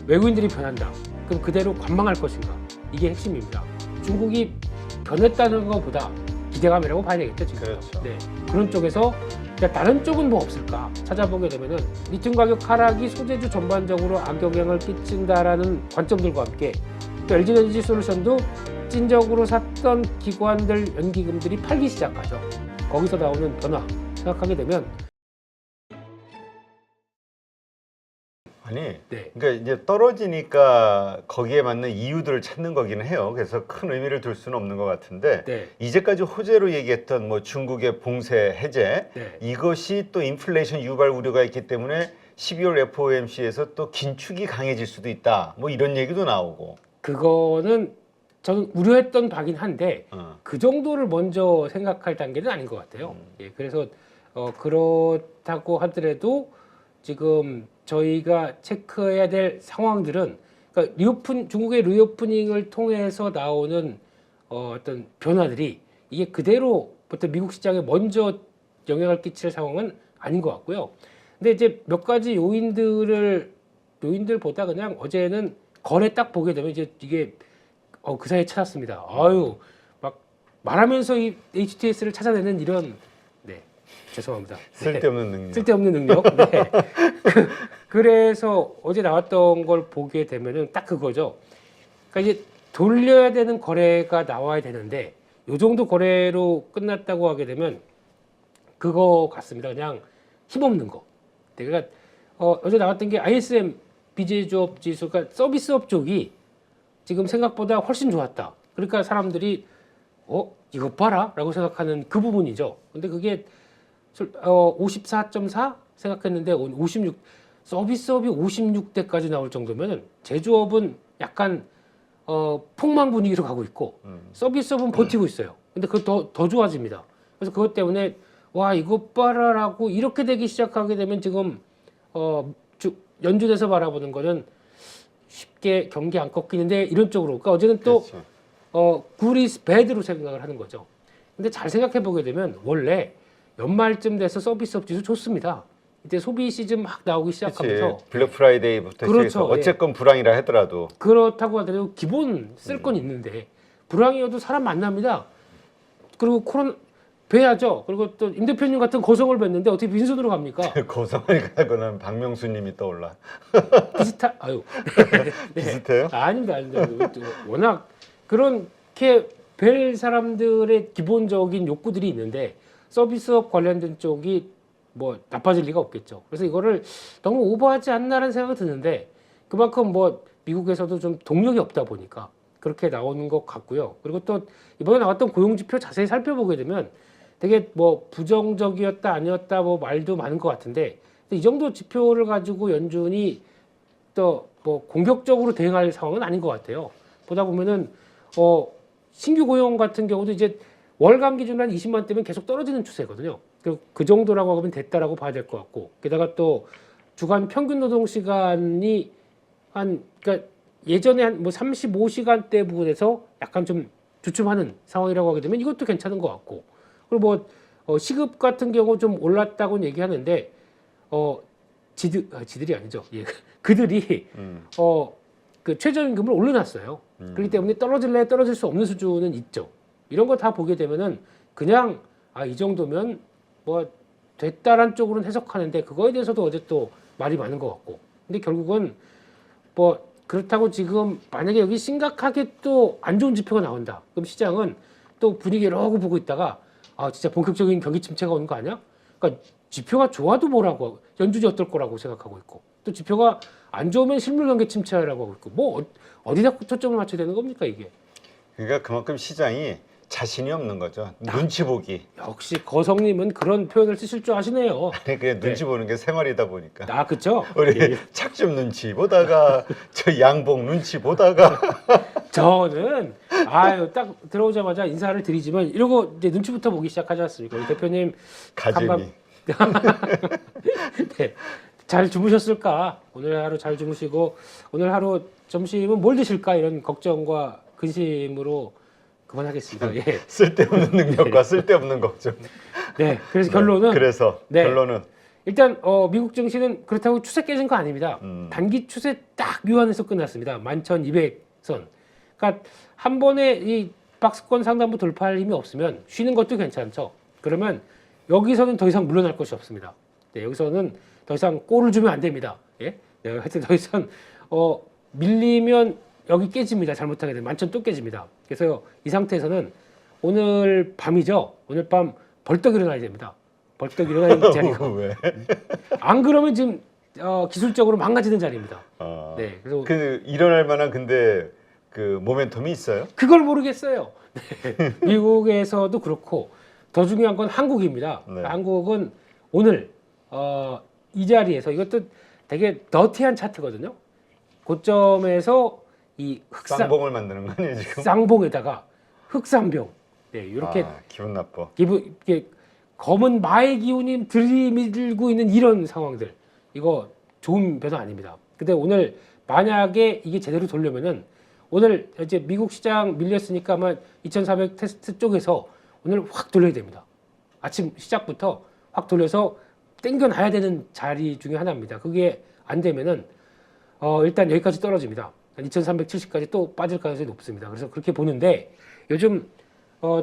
외국인들이 변한다. 그럼 그대로 관망할 것인가? 이게 핵심입니다. 중국이 변했다는 것보다 기대감이라고 봐야 되겠죠, 지금. 그렇죠. 네. 그런 쪽에서 다른 쪽은 뭐 없을까 찾아보게 되면은 리튬 가격 하락이 소재주 전반적으로 악영향을 끼친다라는 관점들과 함께 또 LG에너지솔루션도 찐적으로 샀던 기관들 연기금들이 팔기 시작하죠. 거기서 나오는 변화 생각하게 되면 아니, 네. 그러니까 이제 떨어지니까 거기에 맞는 이유들을 찾는 거기는 해요. 그래서 큰 의미를 둘 수는 없는 것 같은데 네. 이제까지 호재로 얘기했던 뭐 중국의 봉쇄 해제 네. 이것이 또 인플레이션 유발 우려가 있기 때문에 12월 FOMC에서 또 긴축이 강해질 수도 있다. 뭐 이런 얘기도 나오고. 그거는 저는 우려했던 바긴 한데 그 정도를 먼저 생각할 단계는 아닌 것 같아요. 예, 그래서 그렇다고 하더라도 지금 저희가 체크해야 될 상황들은 그러니까 중국의 리오프닝을 통해서 나오는 어떤 변화들이 이게 그대로 부터 미국 시장에 먼저 영향을 끼칠 상황은 아닌 것 같고요. 근데 이제 몇 가지 요인들보다 그냥 어제는 거래 딱 보게 되면 이제 이게 그 사이에 찾았습니다. 아유 막 말하면서 이 HTS를 찾아내는 이런 네 죄송합니다. 쓸데없는 능력. 쓸데없는 능력. 네. 그래서 어제 나왔던 걸 보게 되면은 딱 그거죠. 그러니까 이제 돌려야 되는 거래가 나와야 되는데 요 정도 거래로 끝났다고 하게 되면 그거 같습니다. 그냥 힘없는 거. 그러니까 어제 나왔던 게 ISM 비제조업 지수가 서비스업 쪽이 지금 생각보다 훨씬 좋았다. 그러니까 사람들이 이거 봐라 라고 생각하는 그 부분이죠. 근데 그게 54.4 생각했는데 56 서비스업이 56대까지 나올 정도면은 제조업은 약간 폭망 분위기로 가고 있고 서비스업은 버티고 있어요. 근데 그거 더 좋아집니다. 그래서 그것 때문에 와 이거 봐라라고 이렇게 되기 시작하게 되면 지금 연준에서 바라보는 거는 쉽게 경기 안 꺾이는데 이런 쪽으로. 그러니까 어제는 또 good is bad로 생각을 하는 거죠. 근데 잘 생각해 보게 되면 원래 연말쯤 돼서 서비스업 지수 좋습니다. 이때 소비 시즌 막 나오기 시작하면서 블랙 프라이데이부터 그렇죠. 시작해서 어쨌건 불황이라 하더라도 그렇다고 하더라도 기본 쓸 건 있는데 불황이어도 사람 만납니다. 그리고 코로나 뵈야죠. 그리고 또 임 대표님 같은 고성을 뵀는데 어떻게 빈손으로 갑니까? 고성하니까 그는 박명수님이 떠올라. 아유 네. 비슷해요? 아닙니다. 워낙 그렇게 뵐 사람들의 기본적인 욕구들이 있는데 서비스업 관련된 쪽이 뭐 나빠질 리가 없겠죠. 그래서 이거를 너무 오버하지 않나라는 생각이 드는데 그만큼 뭐 미국에서도 좀 동력이 없다 보니까 그렇게 나오는 것 같고요. 그리고 또 이번에 나왔던 고용지표 자세히 살펴보게 되면 되게 뭐 부정적이었다 아니었다 뭐 말도 많은 것 같은데 이 정도 지표를 가지고 연준이 또 뭐 공격적으로 대응할 상황은 아닌 것 같아요. 보다 보면은 신규 고용 같은 경우도 이제 월감 기준으로 한 20만 대면 계속 떨어지는 추세거든요. 그 정도라고 하면 됐다라고 봐야 될 것 같고 게다가 또 주간 평균 노동 시간이 그러니까 예전에 한 뭐 35시간대 부분에서 약간 좀 주춤하는 상황이라고 하게 되면 이것도 괜찮은 것 같고 그리고 뭐 시급 같은 경우 좀 올랐다고는 얘기하는데 지들이 아니죠. 예. 그들이 그 최저임금을 올려놨어요. 그렇기 때문에 떨어질 수 없는 수준은 있죠. 이런 거 다 보게 되면은 그냥 이 정도면 뭐 됐다란 쪽으로는 해석하는데 그거에 대해서도 어제 또 말이 많은 것 같고 근데 결국은 뭐 그렇다고 지금 만약에 여기 심각하게 또 안 좋은 지표가 나온다 그럼 시장은 또 분위기를 하고 보고 있다가 진짜 본격적인 경기 침체가 오는 거 아니야? 그러니까 지표가 좋아도 뭐라고 연준이 어떨 거라고 생각하고 있고 또 지표가 안 좋으면 실물 경기 침체라고 하고 있고 뭐 어디다 초점을 맞춰야 되는 겁니까 이게? 그러니까 그만큼 시장이 자신이 없는 거죠. 눈치 보기. 역시 거성님은 그런 표현을 쓰실 줄 아시네요. 아니 그냥 눈치 보는 게 생활이다 보니까. 그렇죠. 우리 예. 착즙 눈치 보다가 저 양봉 눈치 보다가 저는 딱 들어오자마자 인사를 드리지만 이러고 이제 눈치부터 보기 시작하지 않습니까? 우리 대표님 가짐이. 네. 잘 주무셨을까? 오늘 하루 잘 주무시고 오늘 하루 점심은 뭘 드실까? 이런 걱정과 근심으로 그만하겠습니다. 예. 쓸데없는 능력과 쓸데없는 걱정. 네. 그래서 결론은 결론은 일단 미국 증시는 그렇다고 추세 깨진 거 아닙니다. 단기 추세 딱 묘안에서 끝났습니다. 11,200선. 그러니까 한 번에 이 박스권 상단부 돌파할 힘이 없으면 쉬는 것도 괜찮죠. 그러면 여기서는 더 이상 물러날 것이 없습니다. 네, 여기서는 더 이상 골을 주면 안 됩니다. 예? 네, 하여튼 더 이상 밀리면 여기 깨집니다. 잘못하게 되면 11,000 또 깨집니다. 그래서 이 상태에서는 오늘 밤이죠. 오늘 밤 벌떡 일어나야 됩니다. 벌떡 일어나는 자리가. 왜? 안 그러면 지금 기술적으로 망가지는 자리입니다. 네, 그래서 그 일어날 만한 근데 그 모멘텀이 있어요? 그걸 모르겠어요. 네. 미국에서도 그렇고 더 중요한 건 한국입니다. 네. 한국은 오늘 이 자리에서 이것도 되게 더티한 차트거든요. 고점에서 이 쌍봉을 만드는 거 아니에요 지금? 쌍봉에다가 흑산병, 네, 이렇게 기분 나빠. 이게 검은 마의 기운이 들이밀고 있는 이런 상황들, 이거 좋은 변화 아닙니다. 근데 오늘 만약에 이게 제대로 돌려면은 오늘 이제 미국 시장 밀렸으니까 아마 2,400 테스트 쪽에서 오늘 확 돌려야 됩니다. 아침 시작부터 확 돌려서 땡겨놔야 되는 자리 중에 하나입니다. 그게 안 되면은 일단 여기까지 떨어집니다. 2,370까지 또 빠질 가능성이 높습니다. 그래서 그렇게 보는데 요즘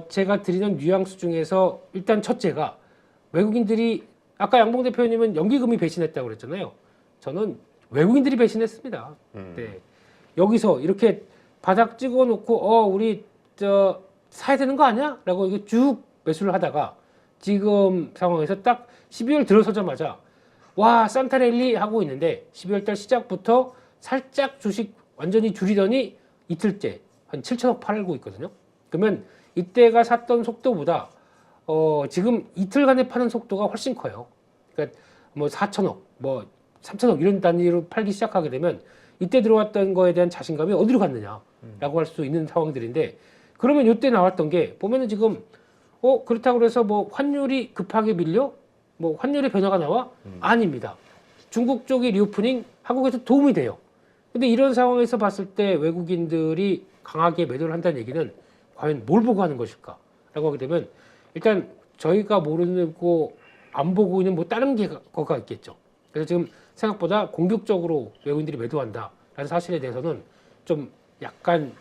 제가 드리는 뉘앙스 중에서 일단 첫째가 외국인들이 아까 양봉 대표님은 연기금이 배신했다고 그랬잖아요. 저는 외국인들이 배신했습니다. 네. 여기서 이렇게 바닥 찍어놓고 우리 사야 되는 거 아니야? 라고 이게 쭉 매수를 하다가 지금 상황에서 딱 12월 들어서자마자 와 산타랠리 하고 있는데 12월 달 시작부터 살짝 주식 완전히 줄이더니 이틀째 한 7천억 팔고 있거든요. 그러면 이때가 샀던 속도보다 지금 이틀간에 파는 속도가 훨씬 커요. 그러니까 뭐 4천억, 뭐 3천억 이런 단위로 팔기 시작하게 되면 이때 들어왔던 거에 대한 자신감이 어디로 갔느냐라고 할 수 있는 상황들인데 그러면 이때 나왔던 게 보면은 지금 그렇다고 그래서 뭐 환율이 급하게 밀려? 뭐 환율의 변화가 나와? 아닙니다. 중국 쪽이 리오프닝 한국에서 도움이 돼요. 근데 이런 상황에서 봤을 때 외국인들이 강하게 매도를 한다는 얘기는 과연 뭘 보고 하는 것일까? 라고 하게 되면 일단 저희가 모르고 안 보고 있는 뭐 다른 거가 있겠죠. 그래서 지금 생각보다 공격적으로 외국인들이 매도한다라는 사실에 대해서는 좀 약간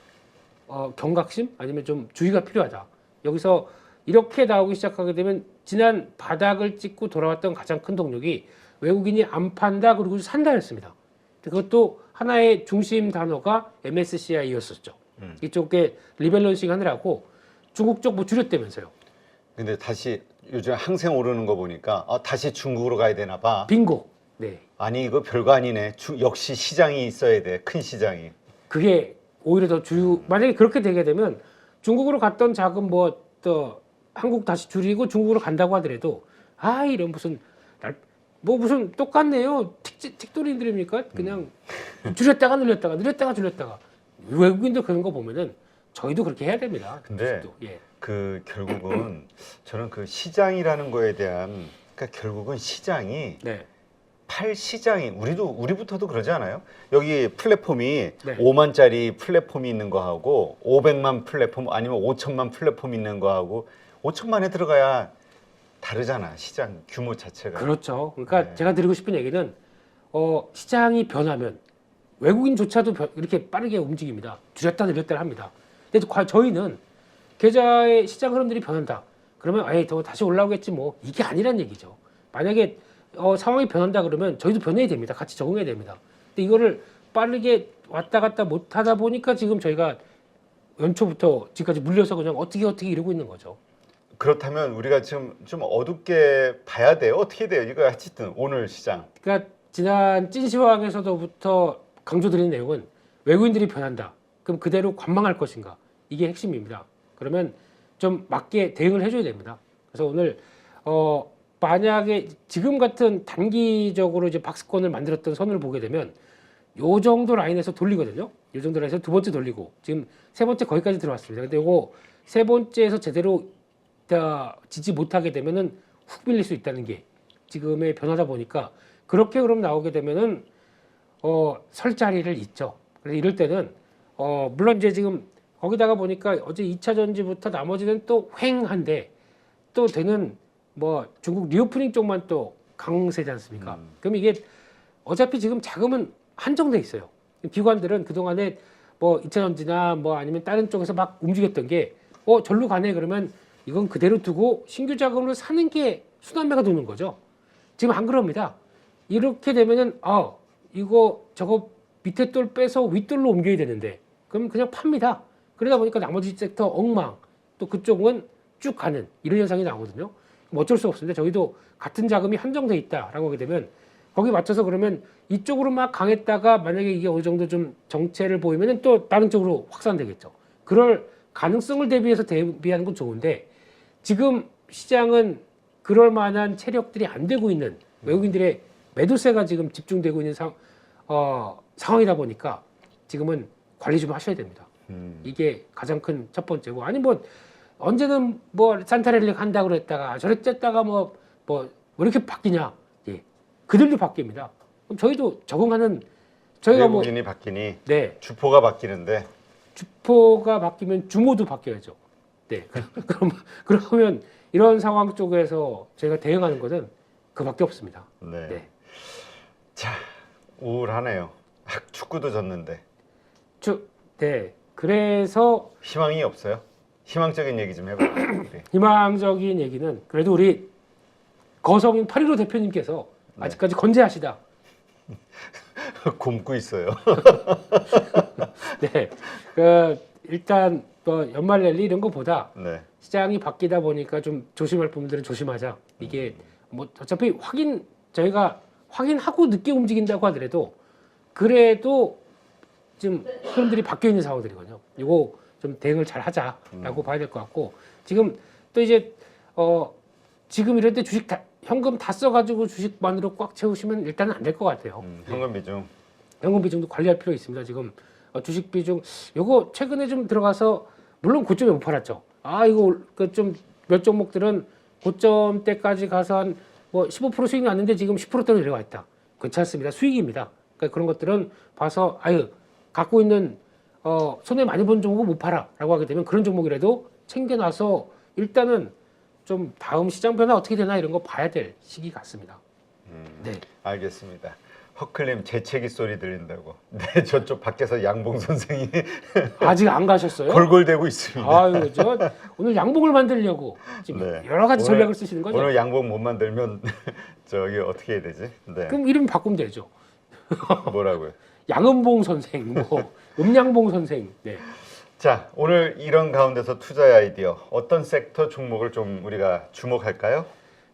경각심 아니면 좀 주의가 필요하다. 여기서 이렇게 나오기 시작하게 되면 지난 바닥을 찍고 돌아왔던 가장 큰 동력이 외국인이 안 판다 그리고 산다였습니다. 그것도 하나의 중심 단어가 MSCI였었죠. 이쪽에 리밸런싱 하느라고 중국 쪽 뭐 줄였다면서요. 근데 다시 요즘 항생 오르는 거 보니까 다시 중국으로 가야 되나 봐. 빙고. 네. 아니 이거 별거 아니네. 역시 시장이 있어야 돼. 큰 시장이. 그게 오히려 더 만약에 그렇게 되게 되면 중국으로 갔던 자금 뭐 또 한국 다시 줄이고 중국으로 간다고 하더라도 이런 무슨 무슨 똑같네요. 틱도리들입니까? 그냥 줄였다가 늘렸다가 줄였다가 외국인들 그런 거 보면은 저희도 그렇게 해야 됩니다. 근데 예. 그 결국은 저는 그 시장이라는 거에 대한 그러니까 결국은 시장이 네. 팔 시장이 우리부터도 그러지 않아요? 여기 플랫폼이 네. 5만짜리 플랫폼이 있는 거하고 500만 플랫폼 아니면 5천만 플랫폼 있는 거하고 5천만에 들어가야 다르잖아. 시장 규모 자체가. 그렇죠. 그러니까 네. 제가 드리고 싶은 얘기는 시장이 변하면 외국인조차도 이렇게 빠르게 움직입니다. 줄였다 늘렸다 합니다. 근데 저희는 계좌의 시장 흐름들이 변한다. 그러면 더 다시 올라오겠지 뭐 이게 아니란 얘기죠. 만약에 상황이 변한다 그러면 저희도 변해야 됩니다. 같이 적응해야 됩니다. 근데 이거를 빠르게 왔다 갔다 못 하다 보니까 지금 저희가 연초부터 지금까지 물려서 그냥 어떻게 이러고 있는 거죠. 그렇다면 우리가 지금 좀 어둡게 봐야 돼요. 어떻게 돼요? 이거 어쨌든 오늘 시장. 그러니까 지난 찐시황에서부터 강조드리는 내용은 외국인들이 변한다. 그럼 그대로 관망할 것인가? 이게 핵심입니다. 그러면 좀 맞게 대응을 해줘야 됩니다. 그래서 오늘 만약에 지금 같은 단기적으로 이제 박스권을 만들었던 선을 보게 되면 요 정도 라인에서 돌리거든요. 요 정도 라인에서 두 번째 돌리고 지금 세 번째 거기까지 들어왔습니다. 근데 요거 세 번째에서 제대로 지지 못하게 되면은 훅 밀릴 수 있다는 게 지금의 변화다 보니까 그렇게 그럼 나오게 되면은 설 자리를 잊죠. 그래서 이럴 때는 물론 이제 지금 거기다가 보니까 어제 2차 전지부터 나머지는 또 휑한데 또 되는 뭐 중국 리오프닝 쪽만 또 강세지 않습니까? 그럼 이게 어차피 지금 자금은 한정돼 있어요. 기관들은 그동안에 뭐 이차전지나 뭐 아니면 다른 쪽에서 막 움직였던 게 절로 가네 그러면 이건 그대로 두고 신규 자금으로 사는 게 순환매가 도는 거죠. 지금 안 그럽니다. 이렇게 되면은 이거 저거 밑에 돌 빼서 윗돌로 옮겨야 되는데 그럼 그냥 팝니다. 그러다 보니까 나머지 섹터 엉망 또 그쪽은 쭉 가는 이런 현상이 나오거든요. 뭐 어쩔 수 없습니다. 저희도 같은 자금이 한정돼 있다라고 하게 되면 거기 맞춰서 그러면 이쪽으로 막 강했다가 만약에 이게 어느 정도 좀 정체를 보이면은 또 다른 쪽으로 확산되겠죠. 그럴 가능성을 대비해서 대비하는 건 좋은데 지금 시장은 그럴 만한 체력들이 안 되고 있는 외국인들의 매도세가 지금 집중되고 있는 상황이다 보니까 지금은 관리 좀 하셔야 됩니다. 이게 가장 큰 첫 번째고 아니 뭐 언제는 뭐 산타랠리 한다 그랬다가 저랬다가 뭐 왜 이렇게 바뀌냐? 예, 그들도 바뀝니다. 그럼 저희도 적응하는 저희가 외국인이 바뀌니 네 주포가 바뀌는데 주포가 바뀌면 주모도 바뀌어야죠. 네, 그러면 이런 상황 쪽에서 저희가 대응하는 것은 그밖에 없습니다. 네. 네. 자, 우울하네요. 축구도 졌는데 네. 그래서 희망이 없어요. 희망적인 얘기 좀 해봐요. 우리. 희망적인 얘기는 그래도 우리 거성인 8.15 대표님께서 아직까지 건재하시다. 굶고 있어요. 네. 일단 뭐 연말 랠리 이런 거보다 네. 시장이 바뀌다 보니까 좀 조심할 부분들은 조심하자. 이게 뭐 어차피 저희가 확인하고 늦게 움직인다고 하더라도 그래도 지금 흐름들이 바뀌어 있는 상황들이거든요. 이거 좀 대응을 잘 하자라고 봐야 될 것 같고 지금 또 이제 지금 이럴 때 현금 다 써가지고 주식만으로 꽉 채우시면 일단은 안 될 것 같아요. 현금 비중. 현금 비중도 관리할 필요 있습니다. 지금 주식 비중 요거 최근에 좀 들어가서 물론 고점에 못 팔았죠. 이거 그 좀 몇 종목들은 고점 때까지 가서 한 뭐 15% 수익 났는데 지금 10%대로 내려와 있다. 괜찮습니다. 수익입니다. 그러니까 그런 것들은 봐서 갖고 있는 손해 많이 본 종목은 못 팔아라고 하게 되면 그런 종목이라도 챙겨놔서 일단은 좀 다음 시장 변화 어떻게 되나 이런 거 봐야 될 시기 같습니다. 네. 알겠습니다. 허클님 재채기 소리 들린다고. 네, 저쪽 밖에서 양봉 선생이 아직 안 가셨어요? 골골대고 있습니다. 아유, 오늘 양봉을 만들려고 지금 네. 여러 가지 오늘- 전략을 쓰시는 거죠? 오늘 양봉 못 만들면 저기 어떻게 해야 되지? 네. 그럼 이름 바꾸면 되죠. 뭐라고요? 양은봉 선생, 음양봉 선생. 네. 자, 오늘 이런 가운데서 투자의 아이디어 어떤 섹터 종목을 좀 우리가 주목할까요?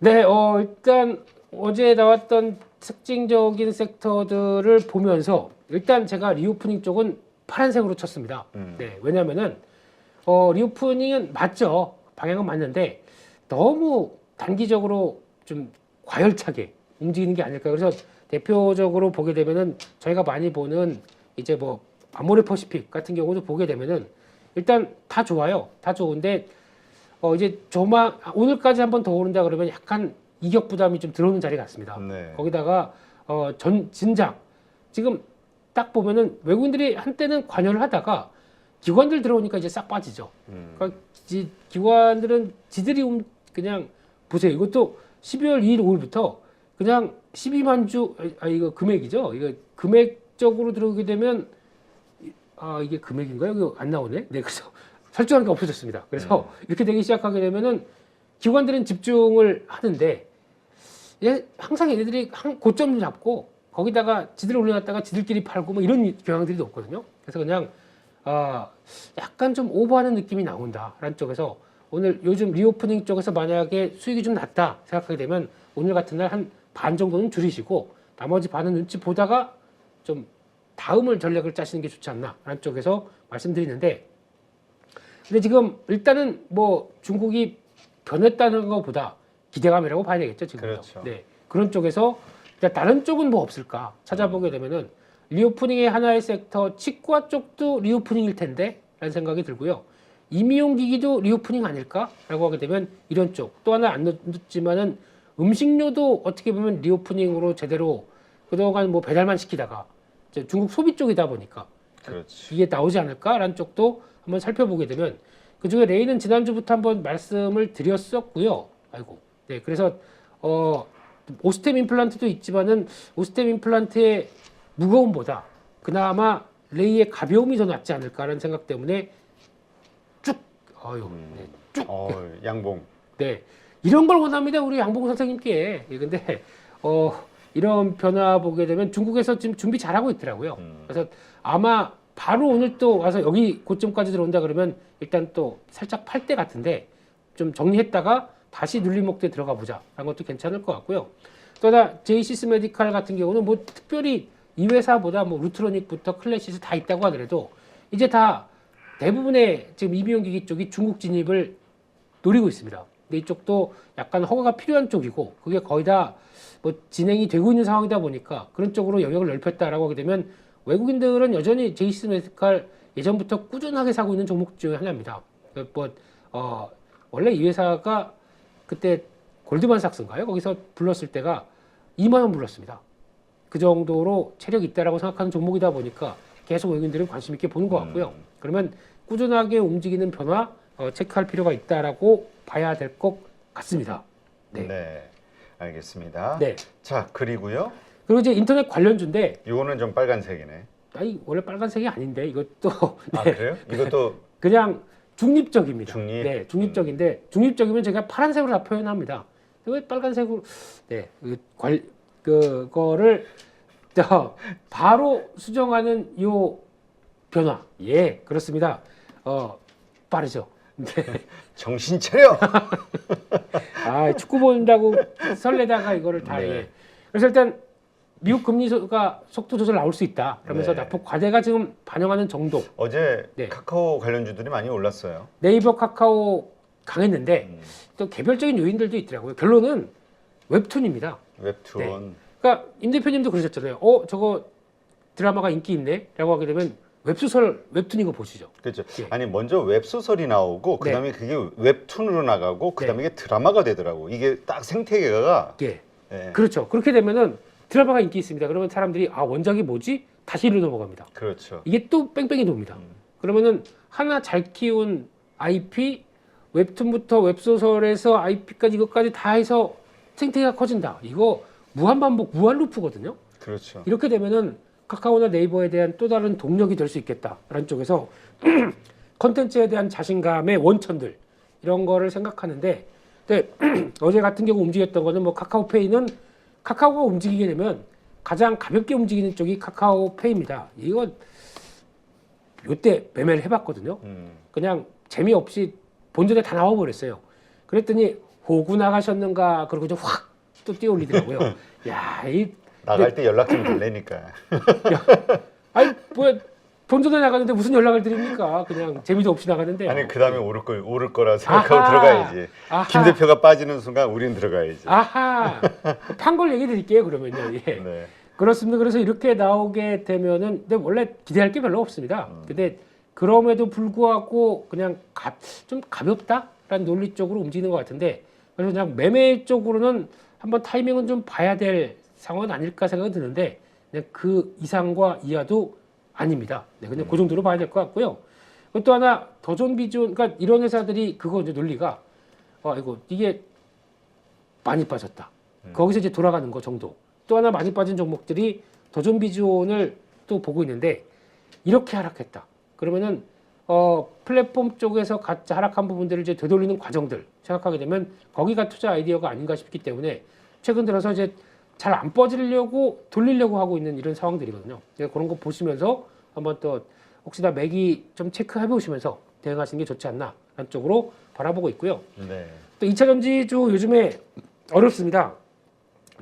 네, 일단 어제 나왔던 특징적인 섹터들을 보면서 일단 제가 리오프닝 쪽은 파란색으로 쳤습니다. 네, 왜냐하면은 리오프닝은 맞죠. 방향은 맞는데 너무 단기적으로 좀 과열차게 움직이는 게 아닐까. 그래서 대표적으로 보게 되면은 저희가 많이 보는 이제 뭐 아모레퍼시픽 같은 경우도 보게 되면은 일단 다 좋아요. 다 좋은데 이제 오늘까지 한번 더 오른다 그러면 약간 이격 부담이 좀 들어오는 자리 같습니다. 네. 거기다가 진작 지금 딱 보면은 외국인들이 한때는 관여를 하다가 기관들 들어오니까 이제 싹 빠지죠. 그러니까 기관들은 지들이 그냥 보세요. 이것도 12월 2일, 5일부터 그냥 12만 주 이거 금액이죠. 이거 금액적으로 들어오게 되면 이게 금액인가요? 이거 안 나오네. 네, 그래서 설정한 게 없어졌습니다. 그래서 이렇게 되기 시작하게 되면은 기관들은 집중을 하는데 항상 얘네들이 고점 잡고 거기다가 지들 올려놨다가 지들끼리 팔고 뭐 이런 경향들이 없거든요. 그래서 그냥 약간 좀 오버하는 느낌이 나온다라는 쪽에서 오늘 요즘 리오프닝 쪽에서 만약에 수익이 좀 낮다 생각하게 되면 오늘 같은 날 한 반 정도는 줄이시고 나머지 반은 눈치 보다가 좀 다음을 전략을 짜시는 게 좋지 않나라는 쪽에서 말씀드리는데 근데 지금 일단은 뭐 중국이 변했다는 것보다 기대감이라고 봐야 되겠죠 지금. 그렇죠. 네, 그런 쪽에서 다른 쪽은 뭐 없을까 찾아보게 되면은 리오프닝의 하나의 섹터 치과 쪽도 리오프닝일 텐데라는 생각이 들고요. 임의용기기도 리오프닝 아닐까라고 하게 되면 이런 쪽 또 하나 안 넣었지만은 음식료도 어떻게 보면 리오프닝으로 제대로 그동안 뭐 배달만 시키다가 이제 중국 소비 쪽이다 보니까 그렇지. 이게 나오지 않을까라는 쪽도 한번 살펴보게 되면 그중에 레이는 지난주부터 한번 말씀을 드렸었고요. 네, 그래서 오스템 임플란트도 있지만은 오스템 임플란트의 무거움보다 그나마 레이의 가벼움이 더 낫지 않을까라는 생각 때문에 쭉 네, 쭉 양봉. 네. 이런 걸 원합니다. 우리 양봉 선생님께. 예, 근데 이런 변화 보게 되면 중국에서 지금 준비 잘하고 있더라고요. 그래서 아마 바로 오늘 또 와서 여기 고점까지 들어온다 그러면 일단 또 살짝 팔 때 같은데 좀 정리했다가 다시 눌림목대에 들어가 보자. 라는 것도 괜찮을 것 같고요. 또 하나 제이시스 메디칼 같은 경우는 뭐 특별히 이 회사보다 뭐 루트로닉부터 클래시스 다 있다고 하더라도 이제 다 대부분의 지금 이비용기기 쪽이 중국 진입을 노리고 있습니다. 근데 이쪽도 약간 허가가 필요한 쪽이고 그게 거의 다 뭐 진행이 되고 있는 상황이다 보니까 그런 쪽으로 영역을 넓혔다라고 하게 되면 외국인들은 여전히 제이시스 메디칼 예전부터 꾸준하게 사고 있는 종목 중에 하나입니다. 원래 이 회사가 그때 골드만삭스인가요? 거기서 불렀을 때가 2만 원 불렀습니다. 그 정도로 체력이 있다라고 생각하는 종목이다 보니까 계속 외국인들은 관심 있게 보는 것 같고요. 그러면 꾸준하게 움직이는 변화 체크할 필요가 있다라고 봐야 될 것 같습니다. 네. 알겠습니다. 네. 자, 그리고요. 그리고 이제 인터넷 관련주인데 이거는 좀 빨간색이네. 아니 원래 빨간색이 아닌데 이것도 아, 그래요? 이것도 그냥 중립적입니다. 중립? 네, 중립적인데 중립적이면 제가 파란색으로 다 표현합니다. 왜 빨간색으로? 네, 그거를 바로 수정하는 요 변화. 예, 그렇습니다. 빠르죠. 네. 정신 차려. 축구 본다고 설레다가 이거를 다. 네. 예. 그래서 일단 미국 금리가 속도 조절 나올 수 있다. 그러면서 네. 낙폭 과대가 지금 반영하는 정도. 어제 네. 카카오 관련주들이 많이 올랐어요. 네이버, 카카오 강했는데 또 개별적인 요인들도 있더라고요. 결론은 웹툰입니다. 웹툰. 네. 그러니까 임 대표님도 그러셨잖아요. 저거 드라마가 인기 있네라고 하게 되면 웹소설 웹툰인 거 보시죠. 그렇죠. 예. 아니 먼저 웹소설이 나오고 네. 그다음에 그게 웹툰으로 나가고 그다음에 이게 드라마가 되더라고. 이게 딱 생태계가. 예. 예. 그렇죠. 그렇게 되면은 드라마가 인기 있습니다. 그러면 사람들이 원작이 뭐지? 다시 일로 넘어갑니다. 그렇죠. 이게 또 뺑뺑이 돕니다. 그러면은 하나 잘 키운 IP 웹툰부터 웹소설에서 IP까지 이것까지 다 해서 생태계가 커진다. 이거 무한반복, 무한루프거든요. 그렇죠. 이렇게 되면은 카카오나 네이버에 대한 또 다른 동력이 될 수 있겠다라는 쪽에서 컨텐츠에 대한 자신감의 원천들 이런 거를 생각하는데, 근데 어제 같은 경우 움직였던 거는 뭐 카카오페이는 카카오가 움직이게 되면 가장 가볍게 움직이는 쪽이 카카오페이입니다. 이거 요때 매매를 해봤거든요. 그냥 재미없이 본전에 다 나와버렸어요. 그랬더니 호구 나가셨는가 그러고 좀 확 또 뛰어올리더라고요. 야, 나갈 때 연락 좀 달래니까. 아니 뭐야 본전에 나가는데 무슨 연락을 드립니까? 그냥 재미도 없이 나가는데. 아니 그다음에 오를 거라 생각하고 들어가야지. 아하. 김 대표가 빠지는 순간 우린 들어가야지. 아하. 판걸 얘기 드릴게요. 그러면요. 예. 네. 그렇습니다. 그래서 이렇게 나오게 되면은 근데 원래 기대할 게 별로 없습니다. 근데 그럼에도 불구하고 그냥 좀 가볍다라는 논리 쪽으로 움직이는 것 같은데 그래서 그냥 매매 쪽으로는 한번 타이밍은 좀 봐야 될 상황은 아닐까 생각이 드는데 그냥 그 이상과 이하도 아닙니다. 네, 그냥 그 정도로 봐야 될 것 같고요. 또 하나 더존 비존, 그러니까 이런 회사들이 그거 이제 논리가 이게 많이 빠졌다. 거기서 이제 돌아가는 거 정도. 또 하나 많이 빠진 종목들이 더존 비존을 또 보고 있는데 이렇게 하락했다. 그러면은 플랫폼 쪽에서 같이 하락한 부분들을 이제 되돌리는 과정들 생각하게 되면 거기가 투자 아이디어가 아닌가 싶기 때문에 최근 들어서 이제 잘 안 빠지려고 돌리려고 하고 있는 이런 상황들이거든요. 그런 거 보시면서 한번 또 혹시나 매기 좀 체크해 보시면서 대응하시는 게 좋지 않나 라는 쪽으로 바라보고 있고요. 네. 또 2차 전지주 요즘에 어렵습니다.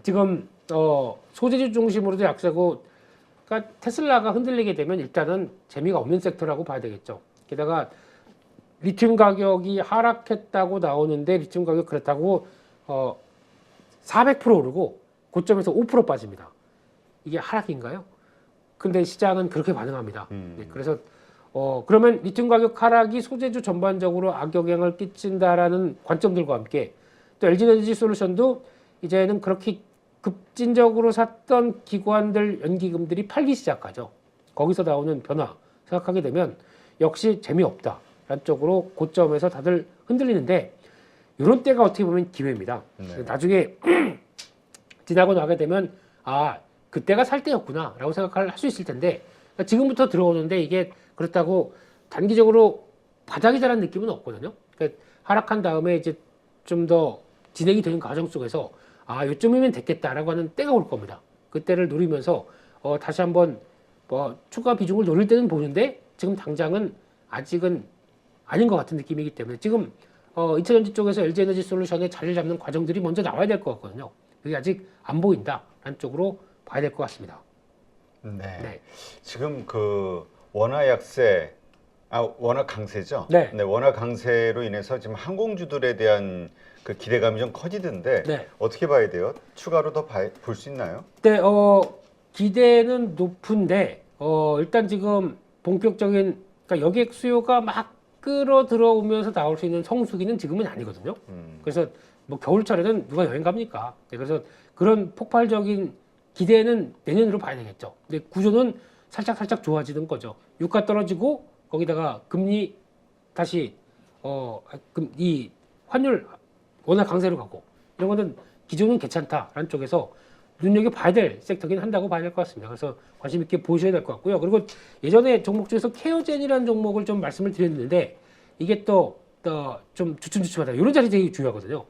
지금 소재주 중심으로도 약세고 그러니까 테슬라가 흔들리게 되면 일단은 재미가 없는 섹터라고 봐야 되겠죠. 게다가 리튬 가격이 나오는데 리튬 가격 그렇다고 400% 오르고 고점에서 5% 빠집니다. 이게 하락인가요? 근데 시장은 그렇게 반응합니다. 네, 그래서 그러면 리튬 가격 하락이 소재주 전반적으로 악영향을 끼친다라는 관점들과 함께 또 LG에너지 솔루션도 이제는 그렇게 급진적으로 샀던 기관들 연기금들이 팔기 시작하죠. 거기서 나오는 변화 생각하게 되면 역시 재미없다라는 쪽으로 고점에서 다들 흔들리는데 이런 때가 어떻게 보면 기회입니다. 네. 나중에 지나고 나게 되면 아 그때가 살 때였구나라고 생각할 수 있을 텐데 그러니까 지금부터 들어오는데 이게 그렇다고 단기적으로 바닥이다라는 느낌은 없거든요. 그러니까 하락한 다음에 이제 좀 더 진행이 되는 과정 속에서 아 요쯤이면 됐겠다라고 하는 때가 올 겁니다. 그때를 노리면서 다시 한번 뭐 추가 비중을 노릴 때는 보는데 지금 당장은 아직은 아닌 것 같은 느낌이기 때문에 지금 2차전지 쪽에서 LG에너지솔루션의 자리를 잡는 과정들이 먼저 나와야 될 것 같거든요. 그게 아직 안 보인다라는 쪽으로 봐야 될 것 같습니다. 네. 네. 지금 그 원화 약세, 원화 강세죠? 네. 원화 강세로 인해서 지금 항공주들에 대한 그 기대감이 좀 커지던데 네. 어떻게 봐야 돼요? 추가로 더 볼 수 있나요? 네, 기대는 높은데 일단 지금 본격적인 그러니까 여객 수요가 막 끌어 들어오면서 나올 수 있는 성수기는 지금은 아니거든요. 그래서 뭐 겨울철에는 누가 여행 갑니까? 네, 그래서 그런 폭발적인 기대는 내년으로 봐야 되겠죠. 근데 구조는 살짝 좋아지는 거죠. 유가 떨어지고 거기다가 금리 다시 이 환율 워낙 강세로 가고 이런 거는 기조는 괜찮다라는 쪽에서 눈여겨봐야 될 섹터긴 한다고 봐야 될 것 같습니다. 그래서 관심 있게 보셔야 될 것 같고요. 그리고 예전에 종목 중에서 케어젠이라는 종목을 좀 말씀을 드렸는데 이게 또 좀 주춤주춤하다. 이런 자리 되게 중요하거든요.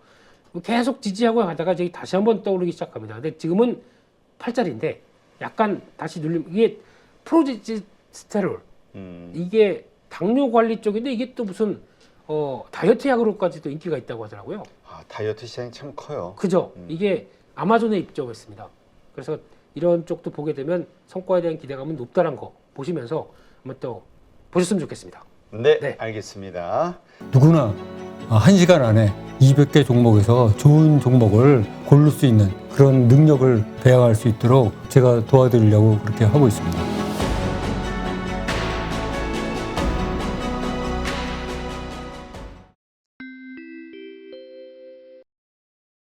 계속 지지하고 가다가 이제 다시 한번 떠오르기 시작합니다. 근데 지금은 8자리인데 약간 다시 눌림 이게 프로지스테롤 이게 당뇨 관리 쪽인데 이게 또 무슨 다이어트 약으로까지도 인기가 있다고 하더라고요. 다이어트 시장이 참 커요. 그죠? 이게 아마존에 입점했습니다. 그래서 이런 쪽도 보게 되면 성과에 대한 기대감은 높다는 거 보시면서 한번 또 보셨으면 좋겠습니다. 네, 네. 알겠습니다. 누구나 1시간 안에 200개 종목에서 좋은 종목을 고를 수 있는 그런 능력을 배양할 수 있도록 제가 도와드리려고 그렇게 하고 있습니다.